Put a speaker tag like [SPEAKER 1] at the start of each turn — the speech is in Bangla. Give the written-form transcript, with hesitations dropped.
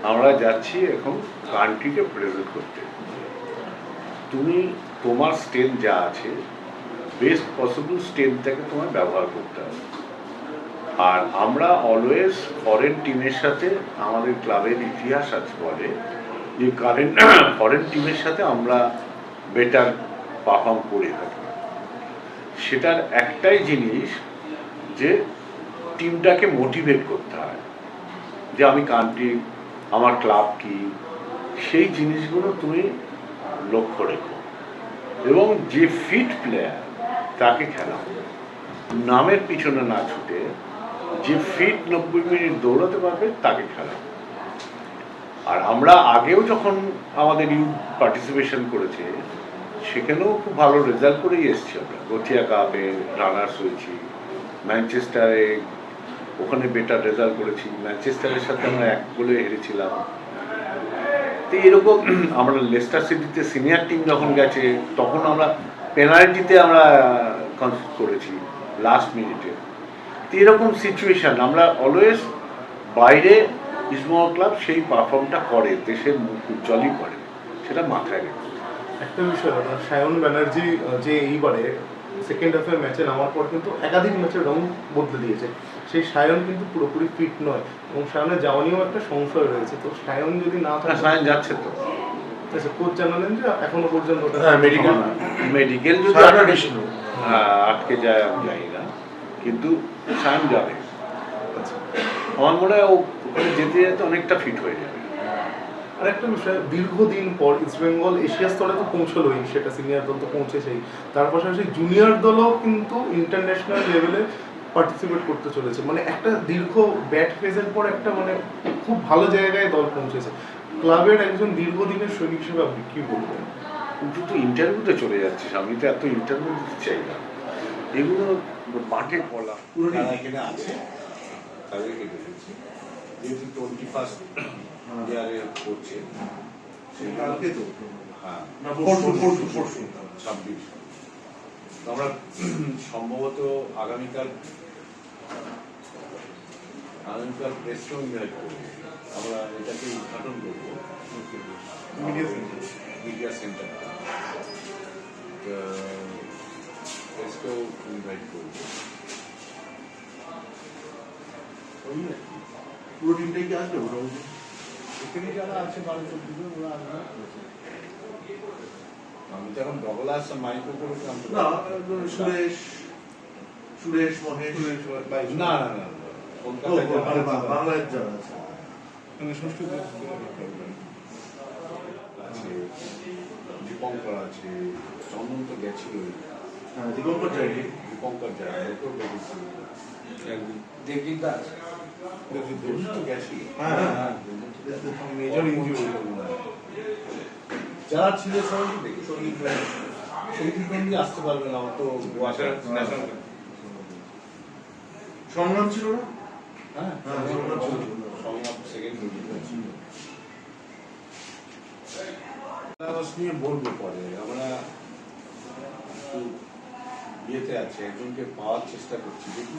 [SPEAKER 1] আমরা যাচ্ছি এখন কান্ট্রিকে প্রেজেন্ট করতে। তুমি তোমার স্ট্রেংথ যা আছে বেস্ট পসিবল স্ট্রেংথটাকে তোমার ব্যবহার করতে হবে। আর আমরা অলওয়েজ ফরেন টিমের সাথে, আমাদের ক্লাবের ইতিহাস আছে বলে যে কারেন্ট ফরেন টিমের সাথে আমরা বেটার পারফর্ম করে থাকি। সেটার একটাই জিনিস যে টিমটাকে মোটিভেট করতে হয়, যে আমি কান্ট্রি, আমার ক্লাব কি, সেই জিনিসগুলো তুমি লক্ষ্য রেখো এবং যে ফিট প্লেয়ার তাকে খেলাও, নামের পিছনে না ছুটে যে ফিট 90 মিনিট দৌড়াতে পারবে তাকে খেলাও। আর আমরা আগেও যখন আমাদের ইউথ পার্টিসিপেশন করেছে সেখানেও খুব ভালো রেজাল্ট করেই এসেছি। আমরা গথিয়া কাপে রানার্স হয়েছি, ম্যানচেস্টারে ওখানে বেটার রেজাল্ট করেছি, ম্যানচেস্টারের সাথে আমরা 1 গোলে হেরেছিলাম। তো এরকম আমরা লেস্টার সিটিতে সিনিয়র টিম যখন গেছে তখন আমরা পেনাল্টিতে আমরা কনসিড করেছি লাস্ট মিনিটে। তো এরকম সিচুয়েশান আমরা অলওয়েজ, বাইরে ইস্টবেঙ্গল ক্লাব সেই পারফর্মটা করে, দেশের মুখ উজ্জ্বলই করে, সেটা মাথায় রেখে।
[SPEAKER 2] একটা বিষয় দাদা, সায়ন ব্যানার্জি যে এইবারে সেকেন্ড হাফের ম্যাচে নামার পর কিন্তু একাধিক ম্যাচের রং বদলে দিয়েছে, সেই সায়ন কিন্তু পুরোপুরি ফিট নয় এবং সায়নের যাওয়া নিয়েও একটা সংশয় রয়েছে। তো সায়ন যদি না থাকে,
[SPEAKER 1] সায়ন যাচ্ছে তো,
[SPEAKER 2] আচ্ছা, কোচ জানালেন যে এখনো পর্যন্ত
[SPEAKER 1] মেডিকেল যদি আটকে যায় আমি জানি না, কিন্তু সায়ন যাবে। আমার মনে হয় ওখানে যেতে যেতে অনেকটা ফিট হয়ে যাবে।
[SPEAKER 2] আর একটা বিষয়, দীর্ঘদিন পর ইস্টবেঙ্গল এশিয়া স্তরে তো পৌঁছলোই, সেটা সিনিয়র দল তো পৌঁছেছেই, তার পাশাপাশি জুনিয়র দলও কিন্তু ইন্টারন্যাশনাল লেভেলে পার্টিসিপেট করতে চলেছে। মানে একটা দীর্ঘ ব্যাট ফেজের পর একটা মানে খুব ভালো জায়গায় দল পৌঁছেছে। ক্লাবের একজন দীর্ঘদিনের সৈনিক হিসেবে আপনি কি বলবেন?
[SPEAKER 1] কিন্তু তো ইন্টারভিউতে চলে যাচ্ছিস, আমি তো এত ইন্টারভিউ দিতে চাই না। এগুলো মাঠে বলা যারা এখানে আছে তাদেরকে দেখেছি, যেহেতু 21st ইয়ারে করছে কালকে তো, হ্যাঁ 26, আমরা সম্ভবত আগামীকাল প্রেসও ইনভাইট করবো। আমরা এটাকে উদ্ঘাটন করবো মিডিয়া সেন্টার, প্রেসকেও ইনভাইট করবো। ওই আর কি, পুরো টিমটাই কি আসবে মোটামুটি? এখানে যারা আছে 12-14 জন ওরা আসবে। আমি তো এখন ডবল আসা মাইক্রো করেছিলাম না, সুরেশ মহেশ না না না কলকাতায় বাংলায় যারা আছে আছে, দীপঙ্কর আছে, চন্দন তো গেছিল, দীপঙ্কর যায়নি, দীপঙ্কর যায় ওকেও দেখেছি, দেবজিৎ দাস তো গেছিল, মেজর ইঞ্জুরি যারা ছিল সবাইকে দেখি। সঙ্গীত আসতে পারবে না, তো সংগ্রাম ছিল না, হ্যাঁ সংগ্রাম সেকেন্ড নিয়ে বলবো পরে। আমরা একটু ইয়েতে আছে, একজনকে পাওয়ার চেষ্টা করছি, দেখি